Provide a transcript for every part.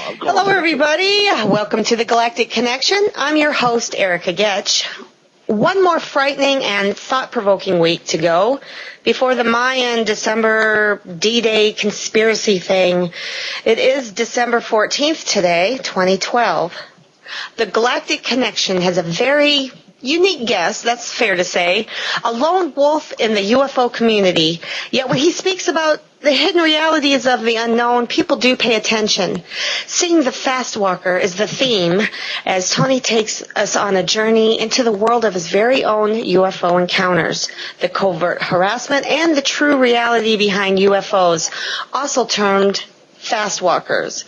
Hello, everybody. Welcome to the Galactic Connection. I'm your host, Erica Goetsch. One more frightening and thought-provoking week to go before the Mayan December D-Day conspiracy thing. It is December 14th today, 2012. The Galactic Connection has a very unique guest, that's fair to say, a lone wolf in the UFO community. Yet when he speaks about the hidden realities of the unknown, people do pay attention. Seeing the Fastwalker is the theme as Tony takes us on a journey into the world of his very own UFO encounters, the covert harassment, and the true reality behind UFOs, also termed Fastwalkers.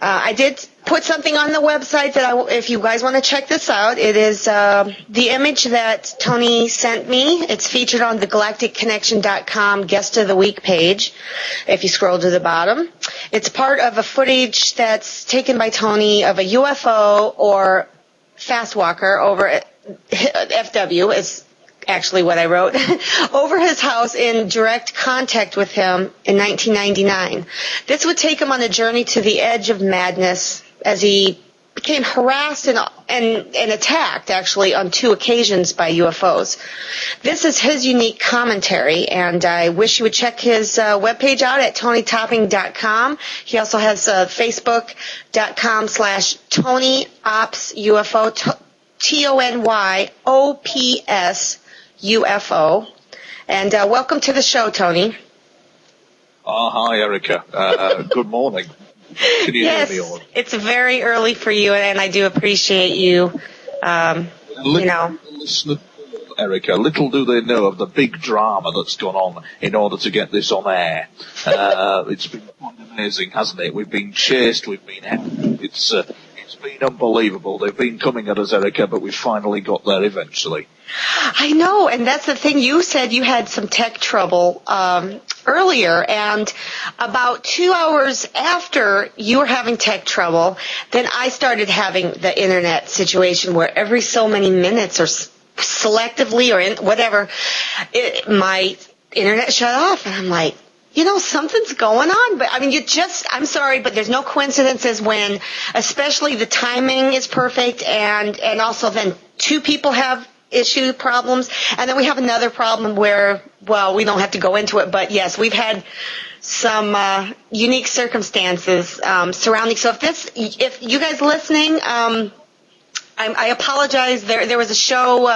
I did put something on the website that if you guys want to check this out, it is the image that Tony sent me. It's featured on the galacticconnection.com Guest of the Week page, if you scroll to the bottom. It's part of a footage that's taken by Tony of a UFO or Fastwalker over at FW, is actually what I wrote, over his house in direct contact with him in 1999. This would take him on a journey to the edge of madness as he became harassed and attacked, actually, on 2 occasions by UFOs. This is his unique commentary, and I wish you would check his webpage out at tonytopping.com. He also has facebook.com/TonyOpsUFO, TonyOPS UFO. And welcome to the show, Tony. Oh, hi, Erica. Good morning. Can you hear me all? It's very early for you, and I do appreciate you, Listen, Erica, little do they know of the big drama that's gone on in order to get this on air. It's been quite amazing, hasn't it? We've been chased, we've been held. It's been unbelievable. They've been coming at us, Erica, but we finally got there eventually. I know, and that's the thing. You said you had some tech trouble earlier, and about 2 hours after you were having tech trouble, then I started having the internet situation where every so many minutes or selectively or whatever, my internet shut off, and I'm like, something's going on. But I mean, I'm sorry, but there's no coincidences when, especially the timing is perfect, and also then 2 people have issue problems, and then we have another problem where, well, we don't have to go into it, but yes, we've had some unique circumstances surrounding. So if you guys listening, I apologize. There was a show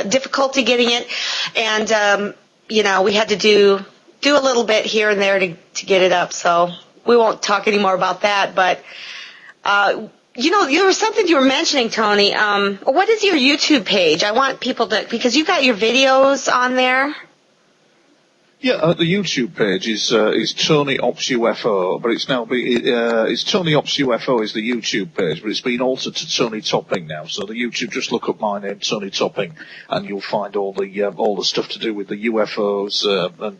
difficulty getting it, and we had to do a little bit here and there to get it up. So we won't talk any more about that, but. There was something you were mentioning, Tony. What is your YouTube page? I want people to, because you got your videos on there. Yeah, the YouTube page is Tony Ops UFO, but it's Tony Ops UFO is the YouTube page, but it's been altered to Tony Topping now. So the YouTube, just look up my name, Tony Topping, and you'll find all the stuff to do with the UFOs and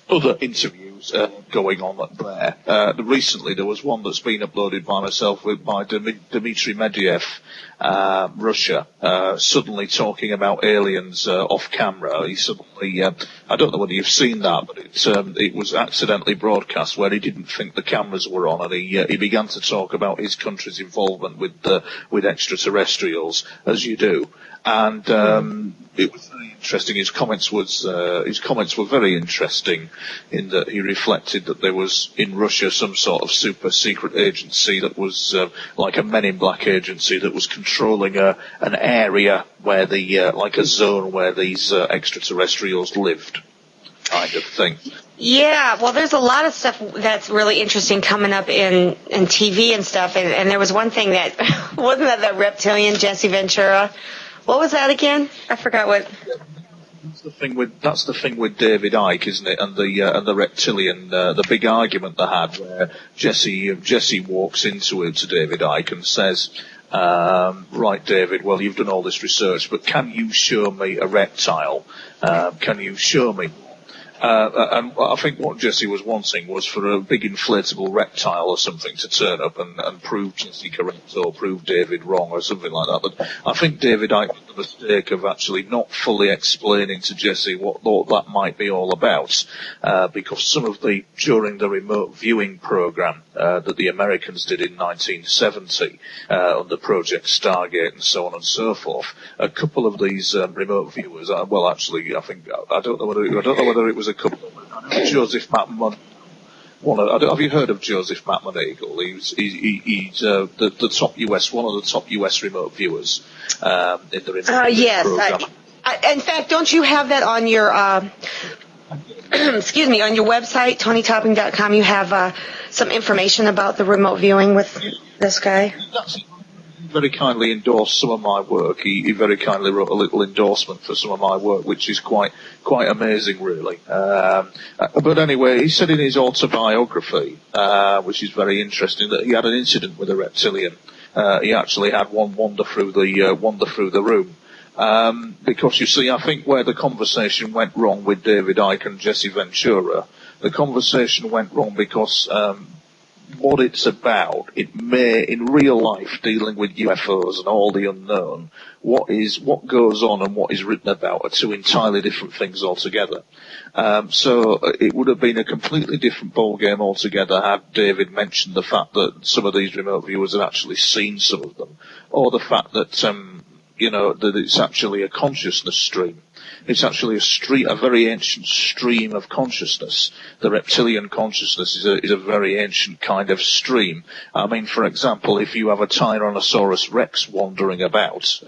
other interviews going on there. Recently there was one that's been uploaded by myself by Dmitry Medvedev, Russia, suddenly talking about aliens off camera. He suddenly, I don't know whether you've seen that, but it was accidentally broadcast where he didn't think the cameras were on, and he began to talk about his country's involvement with extraterrestrials, as you do. And it was very interesting. His comments were very interesting in that he reflected that there was in Russia some sort of super secret agency that was like a Men in Black agency that was controlling an area where like a zone where these extraterrestrials lived, kind of thing. Yeah, well, there's a lot of stuff that's really interesting coming up in TV and stuff, and there was one thing that wasn't that reptilian Jessie Ventura. What was that again? I forgot what. That's the thing with David Icke, isn't it? And the reptilian, the big argument they had where Jessie walks into it to David Icke and says, right, David, well, you've done all this research, but can you show me a reptile? Can you show me? And I think what Jessie was wanting was for a big inflatable reptile or something to turn up and prove Jessie correct or prove David wrong or something like that. But I think David Icke made the mistake of actually not fully explaining to Jessie what that might be all about, because some of during the remote viewing program that the Americans did in 1970 under Project Stargate and so on and so forth, a couple of these remote viewers, well, actually, I don't know whether it was a couple. Joseph McMahon. Have you heard of Joseph McMahon? He's the top US, one of the top US remote viewers in the remote yes. program. In fact, don't you have that on your excuse me, on your website, TonyTopping.com? You have some information about the remote viewing with this guy. Very kindly endorsed some of my work. He very kindly wrote a little endorsement for some of my work, which is quite amazing, really. But anyway, he said in his autobiography, which is very interesting, that he had an incident with a reptilian. He actually had one wander through the room. Because you see, I think where the conversation went wrong with David Icke and Jessie Ventura, the conversation went wrong because what it's about, it may, in real life, dealing with UFOs and all the unknown, what goes on and what is written about are two entirely different things altogether. So it would have been a completely different ballgame altogether had David mentioned the fact that some of these remote viewers had actually seen some of them, or the fact that, that it's actually a consciousness stream. It's actually a very ancient stream of consciousness. The reptilian consciousness is a very ancient kind of stream. I mean, for example, if you have a Tyrannosaurus Rex wandering about,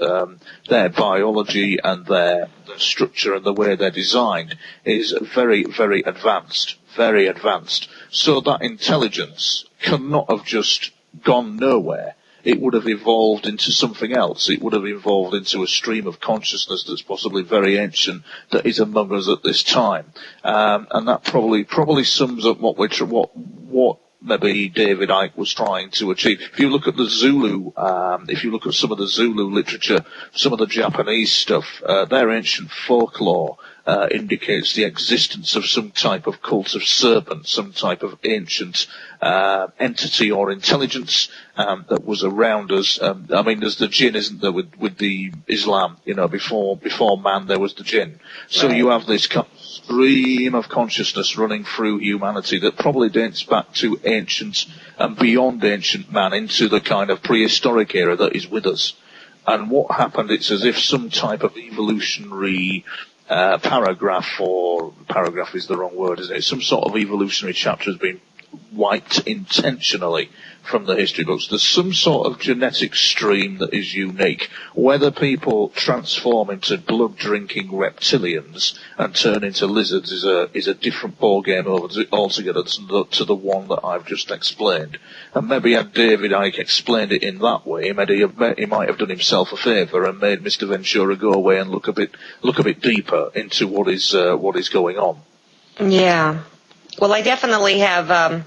their biology and their structure and the way they're designed is very, very advanced. Very advanced. So that intelligence cannot have just gone nowhere. It would have evolved into something else. It would have evolved into a stream of consciousness that's possibly very ancient that is among us at this time. And that probably sums up what maybe David Icke was trying to achieve. If you look at the Zulu, if you look at some of the Zulu literature, some of the Japanese stuff, their ancient folklore indicates the existence of some type of cult of serpent, some type of ancient entity or intelligence that was around us. I mean, there's the jinn, isn't there, with the Islam? Before man there was the jinn. So you have this kind of stream of consciousness running through humanity that probably dates back to ancient and beyond ancient man into the kind of prehistoric era that is with us. And what happened, it's as if some type of evolutionary paragraph is the wrong word, isn't it? Some sort of evolutionary chapter has been wiped intentionally from the history books. There's some sort of genetic stream that is unique. Whether people transform into blood-drinking reptilians and turn into lizards is a different ballgame altogether to the one that I've just explained. And maybe had David Icke explained it in that way, he might have done himself a favour and made Mr. Ventura go away and look a bit deeper into what is going on. Yeah. Well, I definitely have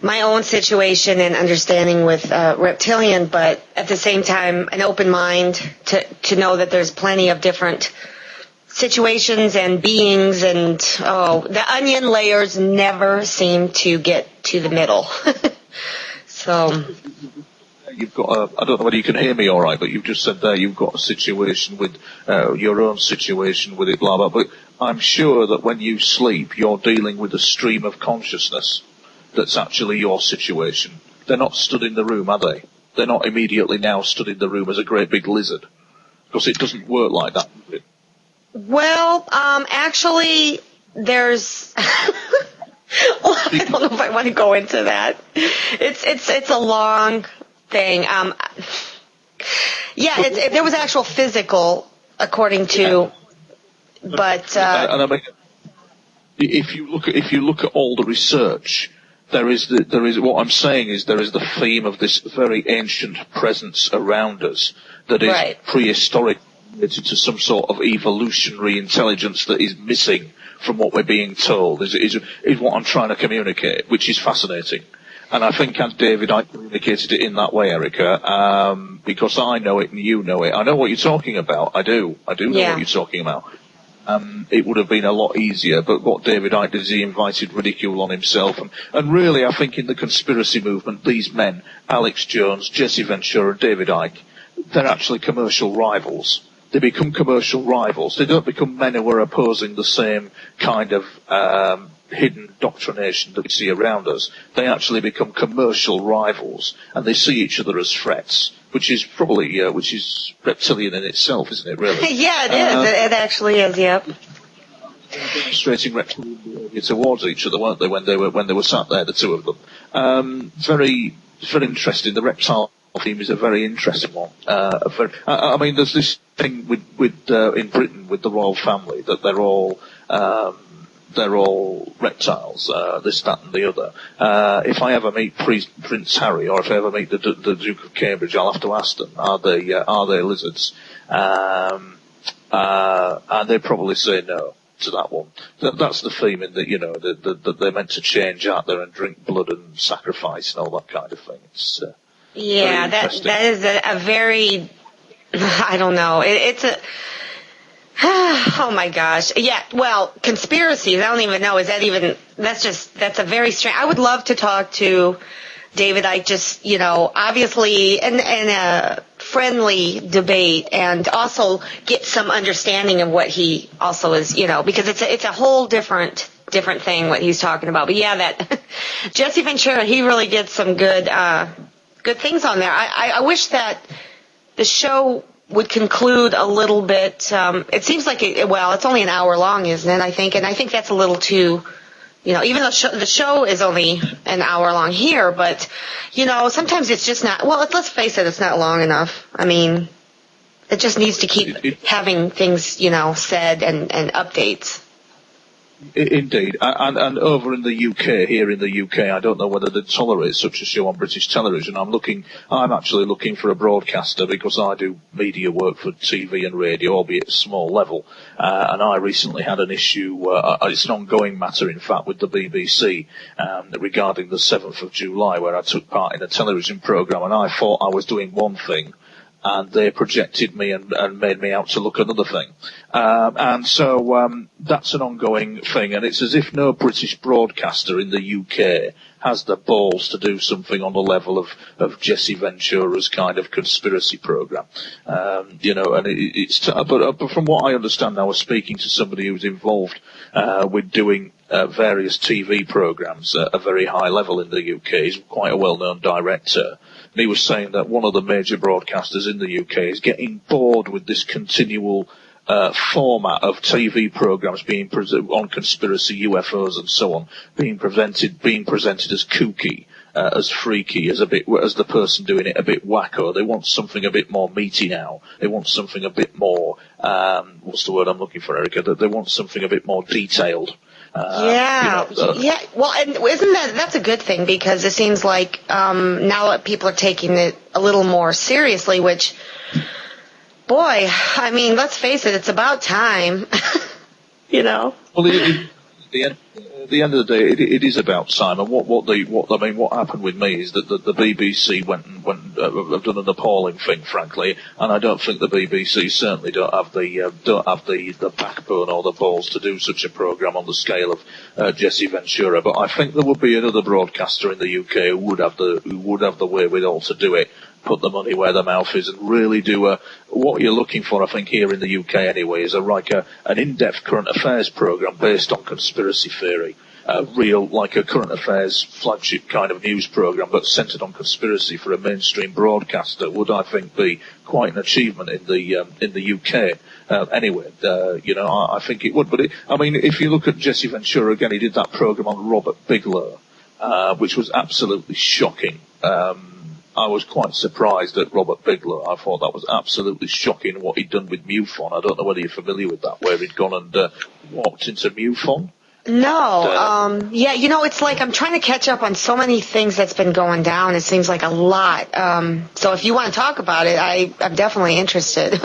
my own situation and understanding with reptilian, but at the same time, an open mind to know that there's plenty of different situations and beings, and the onion layers never seem to get to the middle. So you've got I don't know whether you can hear me all right, but you've just said there you've got a situation with your own situation with it, blah, blah, but I'm sure that when you sleep, you're dealing with a stream of consciousness that's actually your situation. They're not stood in the room, are they? They're not immediately now stood in the room as a great big lizard. Because it doesn't work like that, does it? Well, actually, there's... well, I don't know if I want to go into that. It's a long thing. There was actual physical, according to... But and I mean, if you look at all the research, there is what I'm saying is there is the theme of this very ancient presence around us that is prehistoric, related to some sort of evolutionary intelligence that is missing from what we're being told. Is what I'm trying to communicate, which is fascinating. And I think as David Icke communicated it in that way, Erica, because I know it and you know it. I know what you're talking about. I do know what you're talking about. it would have been a lot easier. But what David Icke did is he invited ridicule on himself. And really, I think in the conspiracy movement, these men, Alex Jones, Jessie Ventura, and David Icke, they're actually commercial rivals. They become commercial rivals. They don't become men who are opposing the same kind of hidden doctrination that we see around us. They actually become commercial rivals, and they see each other as threats, which is probably which is reptilian in itself, isn't it? Really? Yeah, it is. It actually is. Yep. Demonstrating reptilian behaviour towards each other, weren't they? When they were sat there, the two of them. Very interesting. The reptile theme is a very interesting one. I mean, there's this thing with in Britain with the royal family that they're all reptiles, this, that, and the other. If I ever meet Prince Harry, or if I ever meet the Duke of Cambridge, I'll have to ask them: are they lizards? And they probably say no to that one. That's the theme in that, you know, that they're meant to change out there and drink blood and sacrifice and all that kind of thing. It's yeah, that is a very, I don't know. It's a. Oh my gosh. Yeah, well, conspiracies, I don't even know, that's a very strange, I would love to talk to David Icke, just, you know, obviously in a friendly debate, and also get some understanding of what he also is, you know, because it's a whole different thing what he's talking about. But yeah, that Jessie Ventura, he really gets some good things on there. I wish that the show would conclude a little bit. It seems like it's only an hour long, isn't it? I think, and I think that's a little too, you know, even though the show is only an hour long here, but you know, sometimes it's just not. Well, let's face it, it's not long enough. I mean, it just needs to keep having things, you know, said and updates. Indeed, and over in the UK, here in the UK, I don't know whether they tolerate such a show on British television. I'm actually looking for a broadcaster, because I do media work for TV and radio, albeit at a small level. And I recently had an issue, it's an ongoing matter, in fact, with the BBC, regarding the 7th of July, where I took part in a television programme, and I thought I was doing one thing, and they projected me and made me out to look another thing. And so that's an ongoing thing, and it's as if no British broadcaster in the UK has the balls to do something on the level of Jessie Ventura's kind of conspiracy programme. You know, and but from what I understand, I was speaking to somebody who's involved with doing various TV programmes at a very high level in the UK. He's quite a well-known director. And he was saying that one of the major broadcasters in the UK is getting bored with this continual format of TV programs being on conspiracy, UFOs, and so on, being presented as kooky, as freaky, as the person doing it a bit wacko. They want something a bit more meaty now. They want something a bit more. What's the word I'm looking for, Erica? They want something a bit more detailed. Yeah. Well, and isn't that's a good thing, because it seems like now that people are taking it a little more seriously, which, boy, I mean, let's face it, it's about time. You know. Well, at the end of the day, it is about time. And what happened with me is that the BBC have done an appalling thing, frankly. And I don't think the BBC certainly don't have the backbone or the balls to do such a programme on the scale of Jessie Ventura. But I think there would be another broadcaster in the UK who would have the wherewithal to do it. Put the money where the mouth is, and really do what you're looking for, I think, here in the UK anyway, is an in-depth current affairs programme based on conspiracy theory. Like a current affairs flagship kind of news programme, but centred on conspiracy for a mainstream broadcaster would, I think, be quite an achievement in the UK. Anyway, you know, I think it would. But I mean, if you look at Jessie Ventura again, he did that programme on Robert Bigelow, which was absolutely shocking. I was quite surprised at Robert Bigelow. I thought that was absolutely shocking what he'd done with MUFON. I don't know whether you're familiar with that, where he'd gone and walked into MUFON. No. Yeah, you know, it's like I'm trying to catch up on so many things that's been going down. It seems like a lot. So if you want to talk about it, I'm definitely interested.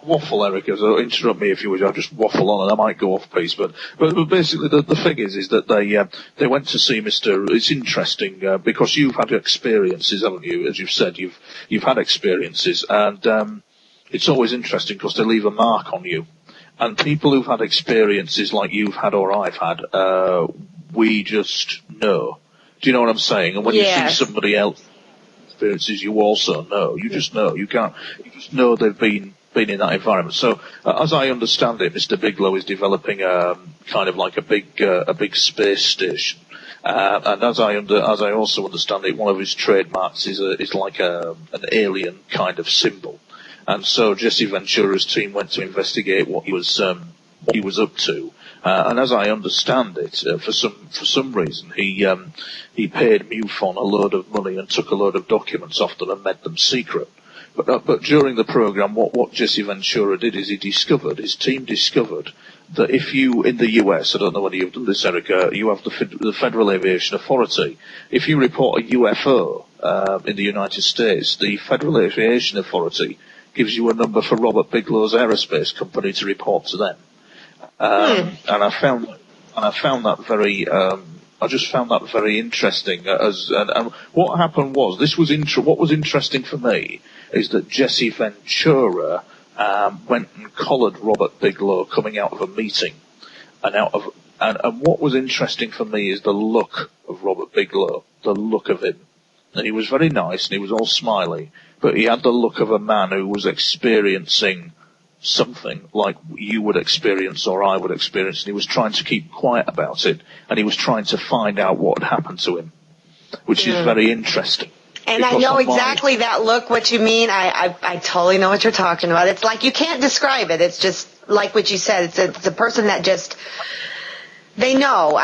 Waffle, Erica, so interrupt me if you wish. I'll just waffle on and I might go off piece, but basically the thing is that they went to see Mr. It's interesting because you've had experiences, haven't you? As you've said, you've had experiences, and it's always interesting because they leave a mark on you. And people who've had experiences like you've had or I've had, we just know. Do you know what I'm saying? And when you see somebody else experiences, you also know. You just know. You just know they've been in that environment. So, as I understand it, Mr. Bigelow is developing kind of like a big space station. And as I also understand it, one of his trademarks is like an alien kind of symbol. And so Jessie Ventura's team went to investigate what he was up to. And as I understand it, for some reason, he paid MUFON a load of money and took a load of documents off them and made them secret. But during the program, what Jessie Ventura did is his team discovered that if you, in the US, I don't know whether you've done this, Erica, you have the Federal Aviation Authority. If you report a UFO in the United States, the Federal Aviation Authority gives you a number for Robert Bigelow's aerospace company to report to them. And I found that very, I just found that very interesting. And what happened was, what was interesting for me is that Jessie Ventura went and collared Robert Bigelow coming out of a meeting, and what was interesting for me is the look of Robert Bigelow, the look of him. And he was very nice and he was all smiley, but he had the look of a man who was experiencing something like you would experience or I would experience, and he was trying to keep quiet about it, and he was trying to find out what had happened to him, which is very interesting. And I know exactly that look, what you mean. I totally know what you're talking about. It's like you can't describe it. It's just like what you said. It's a person that just, they know.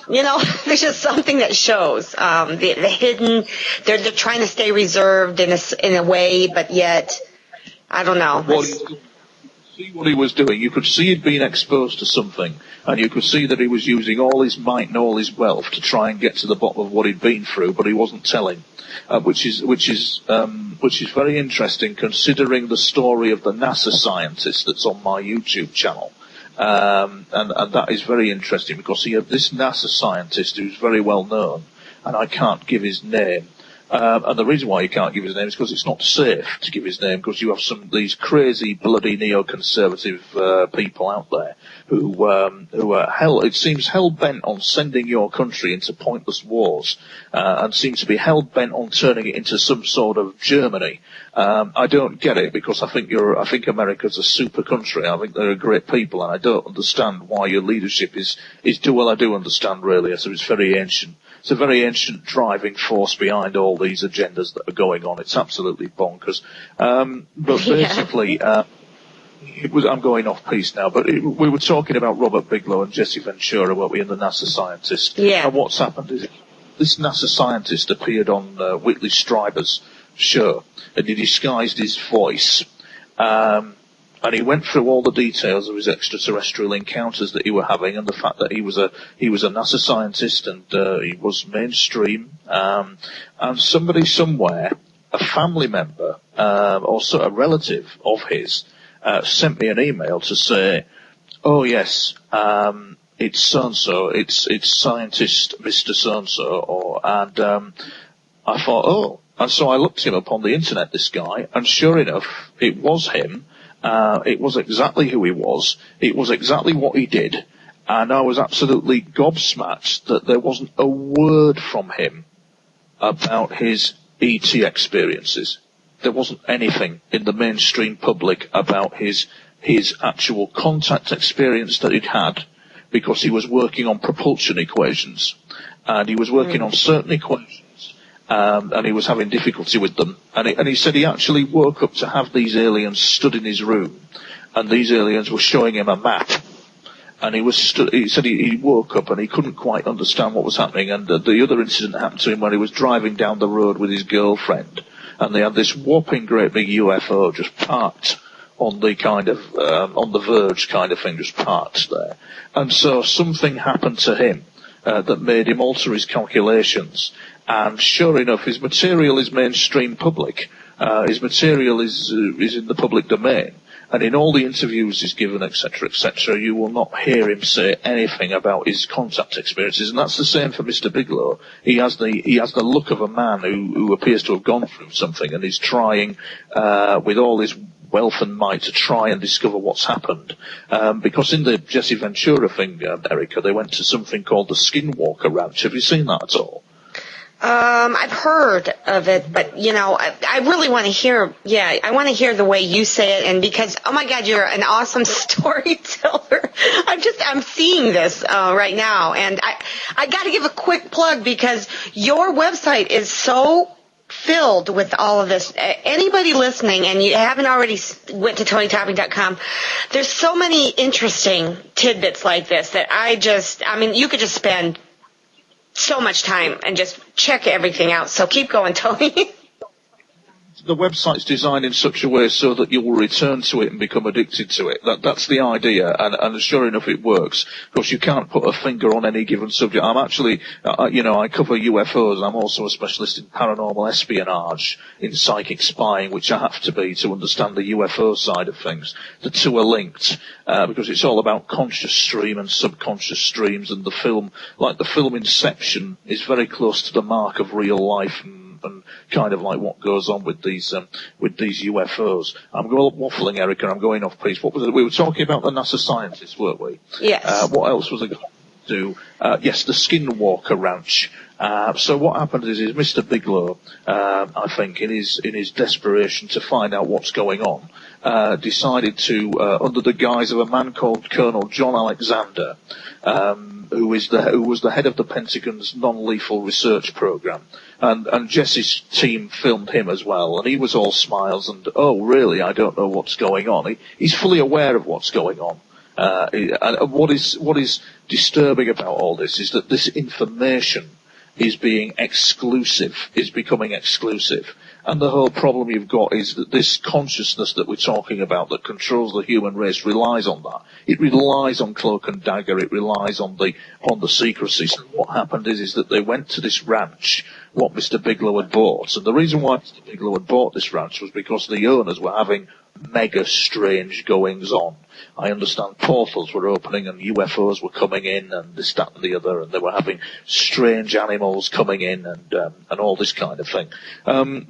There's just something that shows. The hidden, they're trying to stay reserved in a way, but yet, I don't know. See what he was doing. You could see he'd been exposed to something, and you could see that he was using all his might and all his wealth to try and get to the bottom of what he'd been through, but he wasn't telling. Which is very interesting, considering the story of the NASA scientist that's on my YouTube channel. And that is very interesting because he had this NASA scientist who's very well known, and I can't give his name. And the reason why you can't give his name is because it's not safe to give his name, because you have some of these crazy, bloody neoconservative people out there who are it seems hell-bent on sending your country into pointless wars, and seem to be hell-bent on turning it into some sort of Germany. I don't get it, because I think America's a super country. I think they're a great people, and I don't understand why your leadership is well, I do understand really, so it's very ancient. It's a very ancient driving force behind all these agendas that are going on. It's absolutely bonkers. But basically, I'm going off piece now, but we were talking about Robert Bigelow and Jessie Ventura, weren't we, and the NASA scientist. Yeah. And what's happened is this NASA scientist appeared on Whitley Strieber's show, and he disguised his voice. And he went through all the details of his extraterrestrial encounters that he were having, and the fact that he was a NASA scientist, and he was mainstream. And somebody somewhere, a family member or a relative of his, sent me an email to say, "Oh yes, it's so and so, it's scientist Mr. So and so," and I thought, oh, and so I looked him up on the internet, this guy, and sure enough, it was him. It was exactly who he was. It was exactly what he did. And I was absolutely gobsmacked that there wasn't a word from him about his ET experiences. There wasn't anything in the mainstream public about his actual contact experience that he'd had, because he was working on propulsion equations. And he was working on certain equations. And he was having difficulty with them. And he said he actually woke up to have these aliens stood in his room, and these aliens were showing him a map. And he said he woke up and he couldn't quite understand what was happening. And the other incident happened to him when he was driving down the road with his girlfriend, and they had this whopping great big UFO just parked on the kind of on the verge kind of thing, just parked there. And so something happened to him that made him alter his calculations. And sure enough, his material is mainstream public. His material is in the public domain. And in all the interviews he's given, etc., you will not hear him say anything about his contact experiences. And that's the same for Mr. Bigelow. He has the look of a man who appears to have gone through something, and he's trying, with all his wealth and might to try and discover what's happened. Because in the Jessie Ventura thing, Erica, they went to something called the Skinwalker Ranch. Have you seen that at all? I've heard of it, but, you know, I really want to hear, I want to hear the way you say it, and because, oh my God, you're an awesome storyteller. I'm seeing this, right now, and I gotta give a quick plug because your website is so filled with all of this. Anybody listening and you haven't already went to TonyTopping.com, there's so many interesting tidbits like this that you could just spend so much time and just check everything out. So keep going, Tony. The website's designed in such a way so that you will return to it and become addicted to it. That's the idea, and sure enough, it works. Because you can't put a finger on any given subject. I'm actually, I cover UFOs. I'm also a specialist in paranormal espionage, in psychic spying, which I have to be to understand the UFO side of things. The two are linked, because it's all about conscious stream and subconscious streams, and the film Inception, is very close to the mark of real life and kind of like what goes on with these UFOs. I'm waffling, Erica. I'm going off piece. What was it? We were talking about the NASA scientists, weren't we? Yes. What else was I going to do? Yes, the Skinwalker Ranch. So what happened is Mr. Bigelow, I think, in his desperation to find out what's going on, decided to, under the guise of a man called Colonel John Alexander, who was the head of the Pentagon's non-lethal research program, and Jessie's team filmed him as well, and he was all smiles and, oh really, I don't know what's going on. He's fully aware of what's going on. And what is disturbing about all this is that this information is becoming exclusive. And the whole problem you've got is that this consciousness that we're talking about that controls the human race relies on that. It relies on cloak and dagger. It relies on the secrecy. So what happened is that they went to this ranch, what Mr. Bigelow had bought. And the reason why Mr. Bigelow had bought this ranch was because the owners were having mega strange goings on. I understand portals were opening and UFOs were coming in and this, that and the other, and they were having strange animals coming in and all this kind of thing.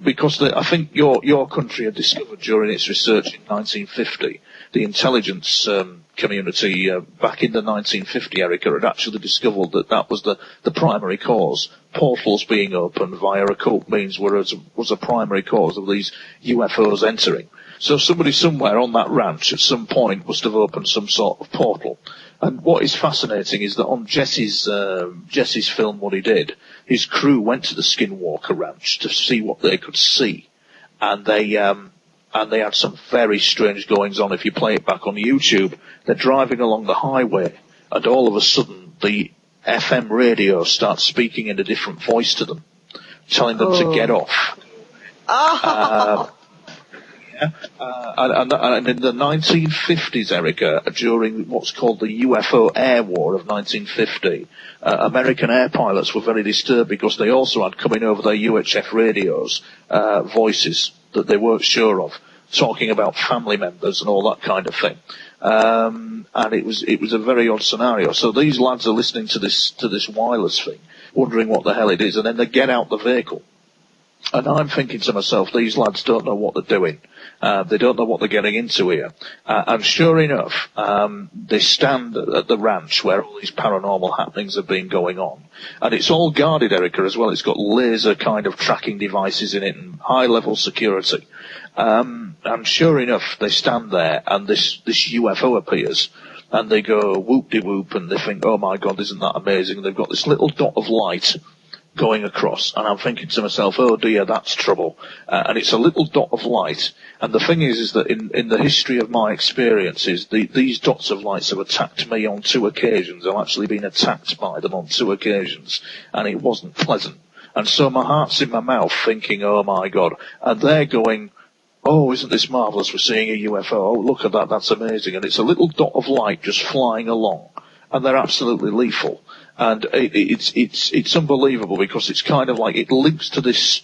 Because I think your country had discovered during its research in 1950, the intelligence community back in the 1950, Erica, had actually discovered that was the primary cause. Portals being opened via occult means was a primary cause of these UFOs entering. So somebody somewhere on that ranch at some point must have opened some sort of portal. And what is fascinating is that on Jessie's film, what he did, his crew went to the Skinwalker Ranch to see what they could see, and they had some very strange goings on. If you play it back on YouTube, they're driving along the highway, and all of a sudden the FM radio starts speaking in a different voice to them, telling them to get off. And in the 1950s, Erica, during what's called the UFO Air War of 1950, American air pilots were very disturbed because they also had coming over their UHF radios voices that they weren't sure of, talking about family members and all that kind of thing. And it was a very odd scenario. So these lads are listening to this wireless thing, wondering what the hell it is, and then they get out the vehicle. And I'm thinking to myself, these lads don't know what they're doing. They don't know what they're getting into here. And sure enough, they stand at the ranch where all these paranormal happenings have been going on. And it's all guarded, Erica, as well. It's got laser kind of tracking devices in it and high-level security. And sure enough, they stand there and this UFO appears. And they go whoop-de-whoop and they think, oh my God, isn't that amazing? And they've got this little dot of light going across, and I'm thinking to myself, oh dear, that's trouble. And it's a little dot of light. And the thing is that in the history of my experiences, these dots of lights have attacked me on 2 occasions. I've actually been attacked by them on 2 occasions, and it wasn't pleasant. And so my heart's in my mouth thinking, oh my God. And they're going, oh, isn't this marvellous? We're seeing a UFO. Oh, look at that, that's amazing. And it's a little dot of light just flying along. And they're absolutely lethal. And it's unbelievable because it's kind of like it links to this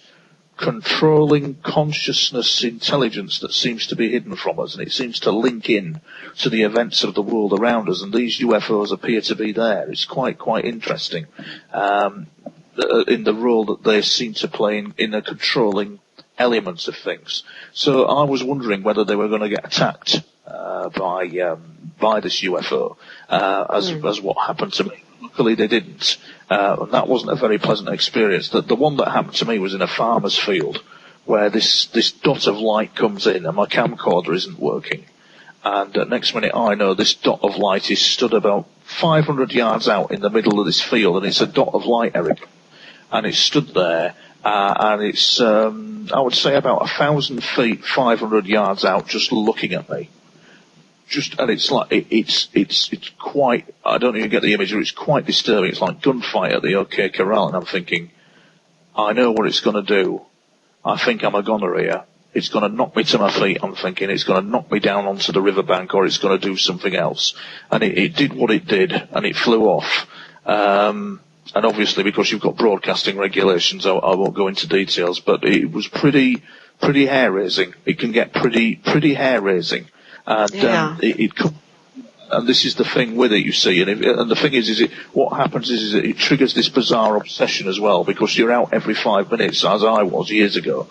controlling consciousness intelligence that seems to be hidden from us, and it seems to link in to the events of the world around us, and these UFOs appear to be there. It's quite interesting in the role that they seem to play in a controlling elements of things. So I was wondering whether they were going to get attacked by this UFO, as what happened to me. Luckily they didn't, and that wasn't a very pleasant experience. The one that happened to me was in a farmer's field, where this dot of light comes in and my camcorder isn't working. And next minute I know this dot of light is stood about 500 yards out in the middle of this field, and it's a dot of light, Eric. And it's stood there, and it's, I would say about 1,000 feet, 500 yards out, just looking at me. And it's like, it's quite, I don't even get the image, it's quite disturbing. It's like gunfire at the OK Corral, and I'm thinking, I know what it's going to do. I think I'm a goner here. It's going to knock me to my feet, I'm thinking. It's going to knock me down onto the riverbank, or it's going to do something else. And it did what it did, and it flew off. And obviously, because you've got broadcasting regulations, I won't go into details, but it was pretty hair-raising. It can get pretty hair-raising. And and this is the thing with it, you see. And the thing is what happens is it triggers this bizarre obsession as well, because you're out every 5 minutes, as I was years ago,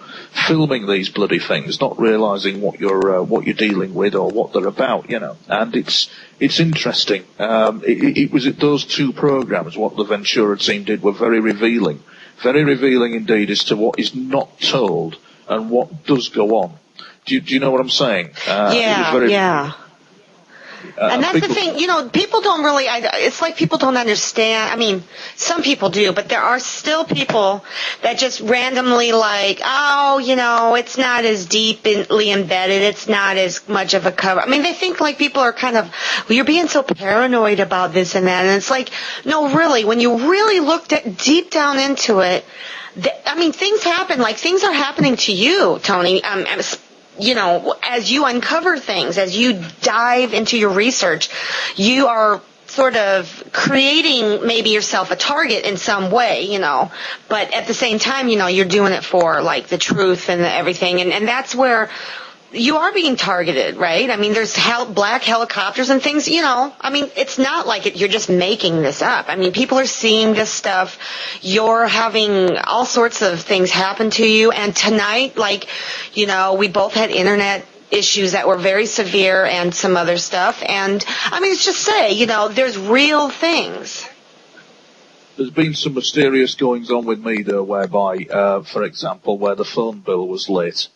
filming these bloody things, not realising what you're dealing with or what they're about, you know. And it's interesting. It was those two programs, what the Ventura team did, were very revealing indeed as to what is not told and what does go on. Do you know what I'm saying? Yeah. And that's the thing, you know, people don't really, it's like people don't understand. I mean, some people do, but there are still people that just randomly like, oh, you know, it's not as deeply embedded, it's not as much of a cover. I mean, they think like people are kind of, well, you're being so paranoid about this and that. And it's like, no, really, when you really looked at deep down into it, I mean, things happen, like things are happening to you, Tony. You know, as you uncover things, as you dive into your research, you are sort of creating maybe yourself a target in some way, you know, but at the same time, you know, you're doing it for like the truth and everything, and that's where you are being targeted, right? I mean, there's black helicopters and things, you know. I mean, it's not like you're just making this up. I mean, people are seeing this stuff. You're having all sorts of things happen to you. And tonight, like, you know, we both had internet issues that were very severe and some other stuff. And, I mean, it's just say, you know, there's real things. There's been some mysterious goings on with me, though, whereby, for example, where the phone bill was late.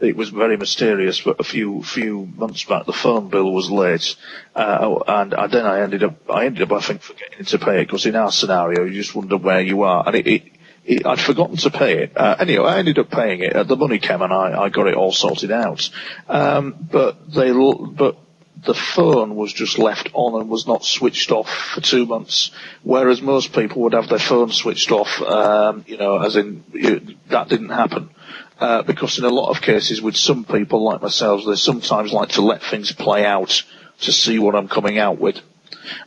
It was very mysterious, but a few months back, the phone bill was late, and then I ended up, I think, forgetting to pay it, because in our scenario, you just wonder where you are, and I'd forgotten to pay it. Anyway, I ended up paying it. The money came, and I got it all sorted out. But the phone was just left on and was not switched off for 2 months, whereas most people would have their phone switched off, you know, as in, that didn't happen. Because in a lot of cases with some people like myself, they sometimes like to let things play out to see what I'm coming out with.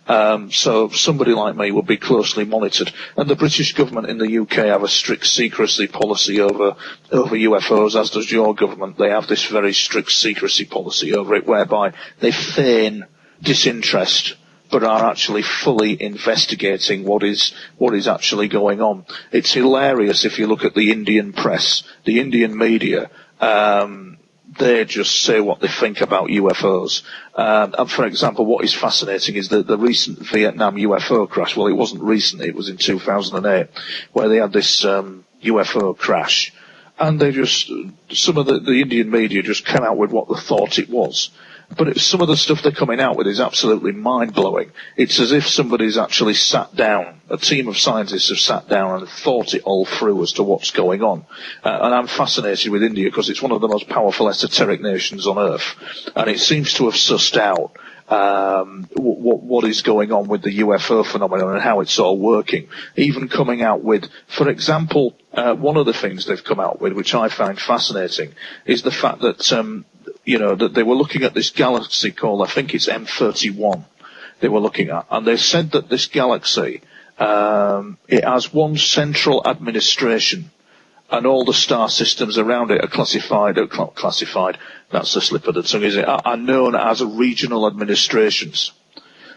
So somebody like me would be closely monitored. And the British government in the UK have a strict secrecy policy over UFOs, as does your government. They have this very strict secrecy policy over it, whereby they feign disinterest, but are actually fully investigating what is actually going on. It's hilarious if you look at the Indian press, the Indian media. They just say what they think about UFOs. And for example, what is fascinating is the recent Vietnam UFO crash. Well, it wasn't recent, it was in 2008, where they had this UFO crash. And they just, some of the Indian media just came out with what they thought it was. But some of the stuff they're coming out with is absolutely mind-blowing. It's as if somebody's actually sat down, a team of scientists have sat down and thought it all through as to what's going on. And I'm fascinated with India because it's one of the most powerful esoteric nations on Earth. And it seems to have sussed out what is going on with the UFO phenomenon and how it's all working. Even coming out with, for example, one of the things they've come out with, which I find fascinating, is the fact that you know, that they were looking at this galaxy called, I think it's M31, they were looking at, and they said that this galaxy, it has one central administration, and all the star systems around it are classified, that's a slip of the tongue, is it, are known as regional administrations.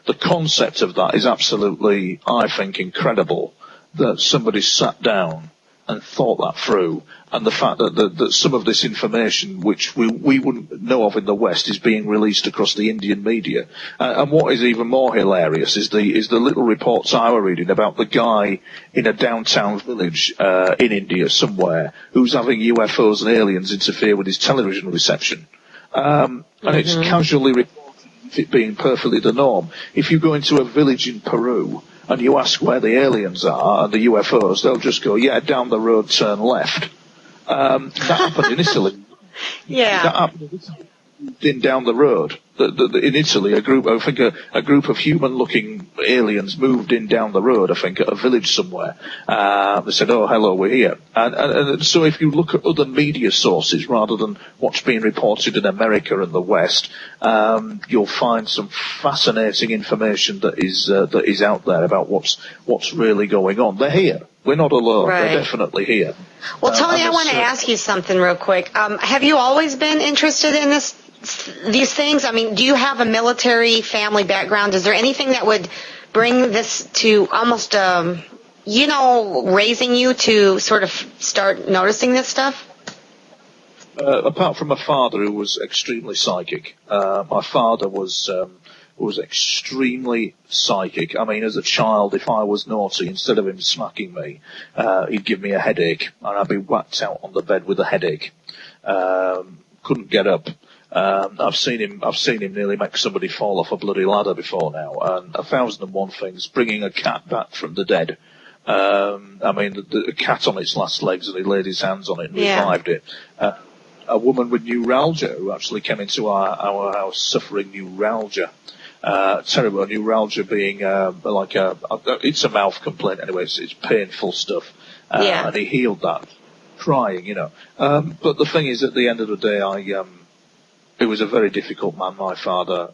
The concept of that is absolutely, I think, incredible, that somebody sat down and thought that through, and the fact that some of this information, which we wouldn't know of in the West, is being released across the Indian media. And what is even more hilarious is the little reports I were reading about the guy in a downtown village in India somewhere who's having UFOs and aliens interfere with his television reception. And it's casually reported it being perfectly the norm. If you go into a village in Peru and you ask where the aliens are and the UFOs, they'll just go, yeah, down the road, turn left. That happened in Italy. Yeah. That happened in Italy. Down the road. In Italy, a group of human-looking aliens moved in down the road, I think, at a village somewhere. They said, oh, hello, we're here. And so if you look at other media sources rather than what's being reported in America and the West, you'll find some fascinating information that is out there about what's really going on. They're here. We're not alone. Right. They're definitely here. Well, Tony, I want to ask you something real quick. Have you always been interested in these things? I mean, do you have a military family background? Is there anything that would bring this to almost, raising you to sort of start noticing this stuff? Apart from my father, who was extremely psychic, my father was extremely psychic. I mean, as a child, if I was naughty, instead of him smacking me, he'd give me a headache, and I'd be whacked out on the bed with a headache. Couldn't get up. I've seen him nearly make somebody fall off a bloody ladder before now, and 1,001 things. Bringing a cat back from the dead. I mean, the cat on its last legs, and he laid his hands on it and revived it. A woman with neuralgia who actually came into our house suffering neuralgia. Terrible. Neuralgia being it's a mouth complaint anyway. It's painful stuff. And he healed that, crying, But the thing is, at the end of the day, it was a very difficult man, my father.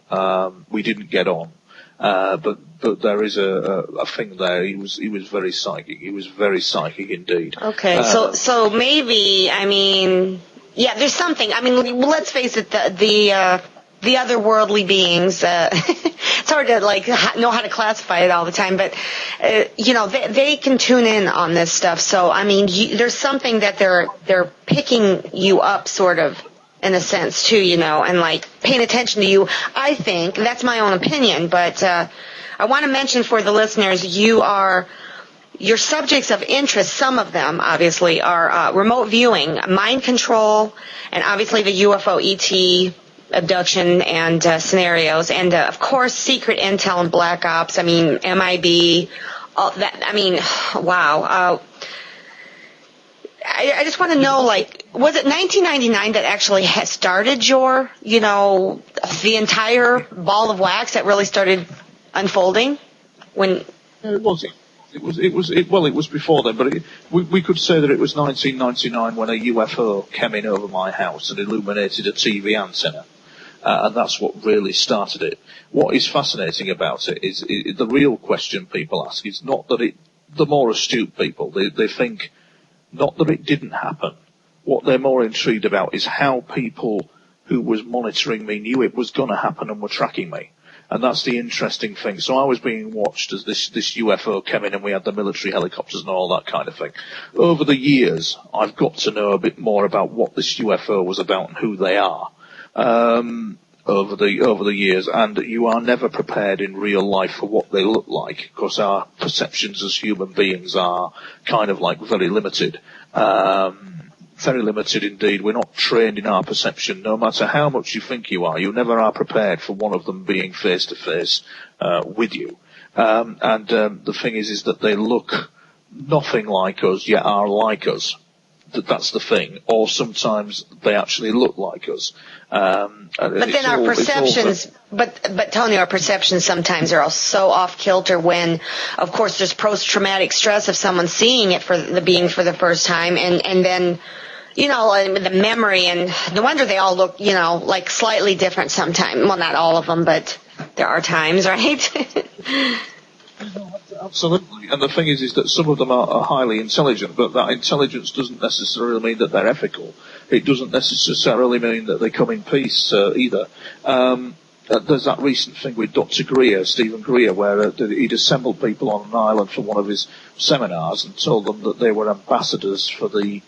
We didn't get on. But there is a thing there. He was very psychic. He was very psychic indeed. Okay. So maybe, I mean, yeah, there's something. I mean, let's face it, the otherworldly beings, it's hard to know how to classify it all the time, but they can tune in on this stuff. So I mean, there's something that they're picking you up, sort of, in a sense too, and paying attention to you. I think that's my own opinion, but I want to mention for the listeners, your subjects of interest. Some of them obviously are remote viewing, mind control, and obviously the UFO ET abduction and scenarios, and of course secret intel and black ops. I mean, MIB, all that. I mean, wow. I just want to know, was it 1999 that actually started your, the entire ball of wax that really started unfolding? When it was. It was before then, but we could say that it was 1999 when a UFO came in over my house and illuminated a TV antenna. And that's what really started it. What is fascinating about it is the real question people ask is not that the more astute people, they think not that it didn't happen. What they're more intrigued about is how people who was monitoring me knew it was going to happen and were tracking me. And that's the interesting thing. So I was being watched as this UFO came in, and we had the military helicopters and all that kind of thing. Over the years, I've got to know a bit more about what this UFO was about and who they are. Over the years, and you are never prepared in real life for what they look like, because our perceptions as human beings are kind of very limited. Very limited indeed. We're not trained in our perception. No matter how much you think you are, you never are prepared for one of them being face to face with you. The thing is that they look nothing like us, yet are like us. That's the thing. Or sometimes they actually look like us. But then our perceptions, but Tony, our perceptions sometimes are all so off kilter when, of course, there's post-traumatic stress of someone seeing it for the first time, and then, the memory, and no wonder they all look, slightly different sometimes. Well, not all of them, but there are times, right? Absolutely. And the thing is that some of them are highly intelligent, but that intelligence doesn't necessarily mean that they're ethical. It doesn't necessarily mean that they come in peace either. there's that recent thing with Dr. Greer, Stephen Greer, where he'd assembled people on an island for one of his seminars and told them that they were ambassadors for the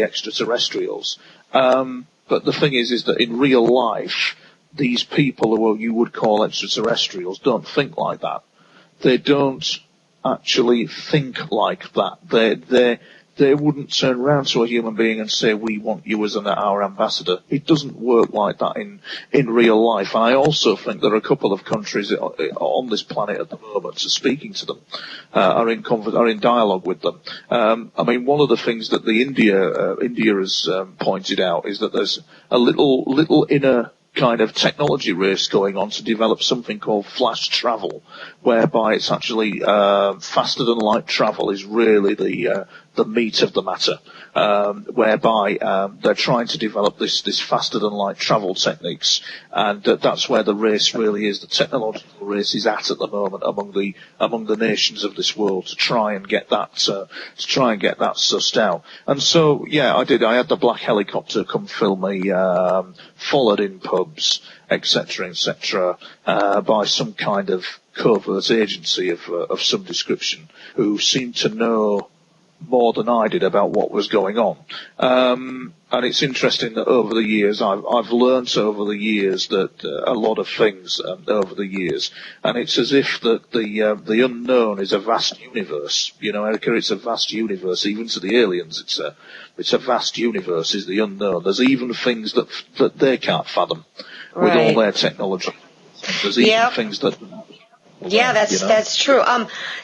extraterrestrials. But the thing is that in real life, these people who you would call extraterrestrials don't think like that. They don't actually think like that. They wouldn't turn around to a human being and say, we want you as our ambassador. It doesn't work like that in real life. And I also think there are a couple of countries on this planet at the moment speaking to them, are in dialogue with them. I mean, one of the things that India has pointed out is that there's a little inner kind of technology race going on to develop something called flash travel, whereby it's actually faster than light travel is really the meat of the matter, whereby they're trying to develop this faster than light travel techniques, and that's where the race really is. The technological race is at the moment among the nations of this world to try and get that sussed out. And so, yeah, I had the black helicopter come film me, followed in pubs, etc., by some kind of covert agency of some description, who seemed to know more than I did about what was going on. And it's interesting that over the years, I've learnt over the years that a lot of things over the years, and it's as if that the unknown is a vast universe. You know, Erica, it's a vast universe. Even to the aliens, it's a vast universe. Is the unknown? There's even things that they can't fathom with all their technology. There's even things that. Yeah, that's true.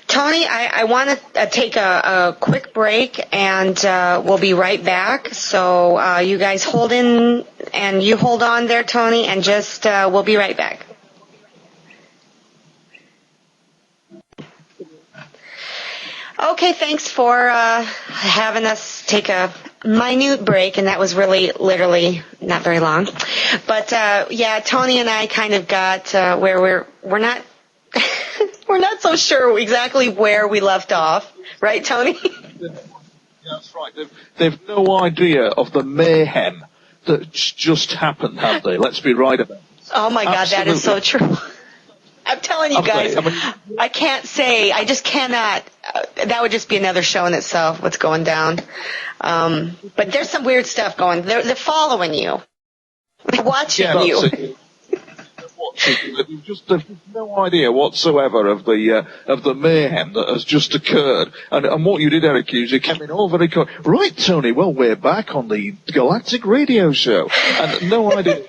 Tony, I want to take a quick break, and we'll be right back. So you guys hold in, and you hold on there, Tony, and just we'll be right back. Okay, thanks for having us take a minute break, and that was really, literally not very long. But yeah, Tony and I kind of got where we're not. We're not so sure exactly where we left off, right, Tony? Yeah, that's right. They've no idea of the mayhem that's just happened, have they? Let's be right about it. Oh my God, that is so true. I'm telling you guys, I can't say, I just cannot, that would just be another show in itself, what's going down. But there's some weird stuff going, they're following you. They're watching you. They've no idea whatsoever of the mayhem that has just occurred. And what you did, Eric, is you came in all very quick. Right, Tony, well, we're back on the Galactic Radio Show. And no idea.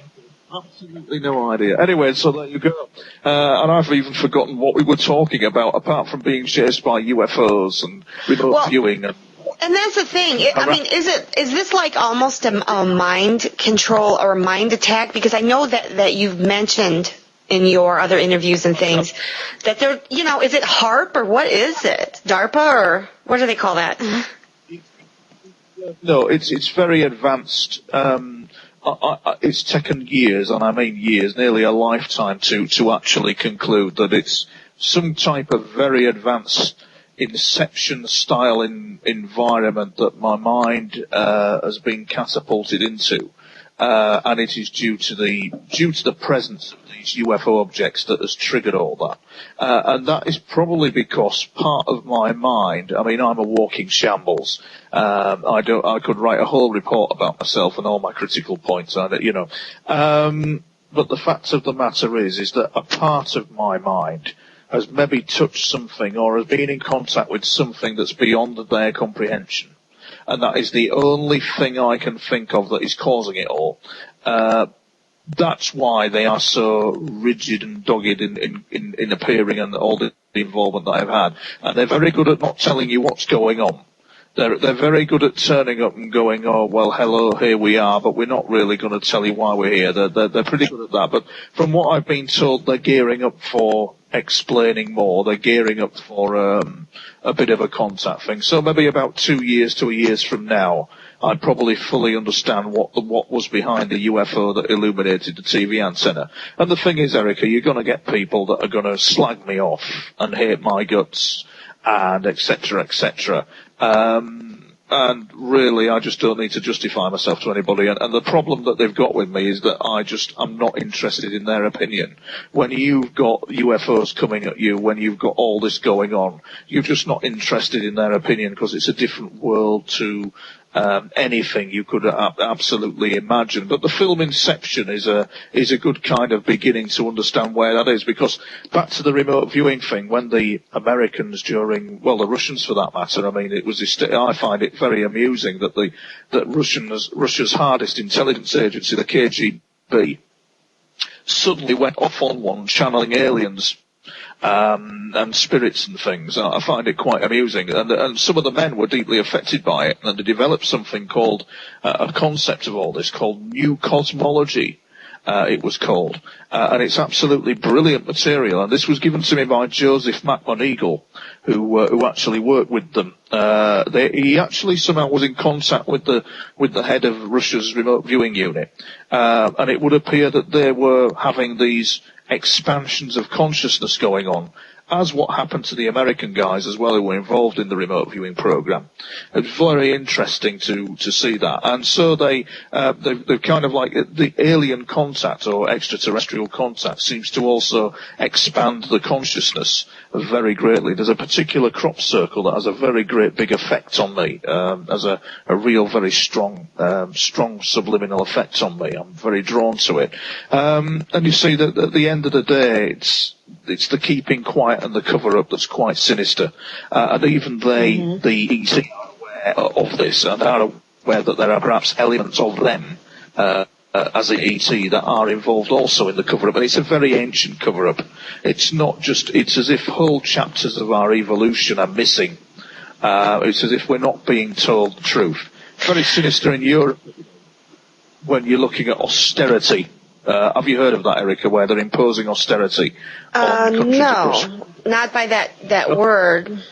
Absolutely no idea. Anyway, so there you go. And I've even forgotten what we were talking about, apart from being chased by UFOs and remote viewing and that's the thing. I mean, is this like almost a mind control or a mind attack? Because I know that you've mentioned in your other interviews and things that they're, you know, is it HARP or what is it? DARPA or what do they call that? No, it's very advanced. It's taken years, and I mean years, nearly a lifetime to actually conclude that it's some type of very advanced Inception style environment that my mind has been catapulted into, and it is due to the presence of these UFO objects that has triggered all that, and that is probably because part of my mind. I mean, I'm a walking shambles. I could write a whole report about myself and all my critical points on it, you know. But the fact of the matter is that a part of my mind has maybe touched something or has been in contact with something that's beyond their comprehension. And that is the only thing I can think of that is causing it all. That's why they are so rigid and dogged in appearing and all the involvement that I've had. And they're very good at not telling you what's going on. They're very good at turning up and going, oh, well, hello, here we are, but we're not really going to tell you why we're here. They're pretty good at that. But from what I've been told, they're gearing up for explaining more. They're gearing up for a bit of a contact thing. So maybe about 2 years to a years from now, I'd probably fully understand what was behind the UFO that illuminated the TV antenna. And the thing is, Erica, you're going to get people that are going to slag me off and hate my guts and etc. And really, I just don't need to justify myself to anybody. And the problem that they've got with me is that I'm not interested in their opinion. When you've got UFOs coming at you, when you've got all this going on, you're just not interested in their opinion because it's a different world to anything you could absolutely imagine. But the film Inception is a good kind of beginning to understand where that is, because back to the remote viewing thing, when the Americans the Russians for that matter, I mean, I find it very amusing that Russia's hardest intelligence agency, the KGB, suddenly went off on one channeling aliens and spirits and things. I find it quite amusing, and some of the men were deeply affected by it, and they developed something called a concept of all this called New Cosmology. It was called, and it's absolutely brilliant material. And this was given to me by Joseph McMoneagle, who actually worked with them. He actually somehow was in contact with the head of Russia's remote viewing unit, and it would appear that they were having these expansions of consciousness going on, as what happened to the American guys as well who were involved in the remote viewing program. It was very interesting to see that. And so they're kind of like the alien contact or extraterrestrial contact seems to also expand the consciousness very greatly. There's a particular crop circle that has a very great big effect on me, as a real very strong subliminal effect on me. I'm very drawn to it. And you see that at the end of the day, it's the keeping quiet and the cover-up that's quite sinister. And even the ET are aware of this and are aware that there are perhaps elements of them as an ET that are involved also in the cover-up. And it's a very ancient cover-up. It's not just, it's as if whole chapters of our evolution are missing. It's as if we're not being told the truth. Very sinister in Europe when you're looking at austerity. Have you heard of that, Erica, where they're imposing austerity on countries across? No, not by that word.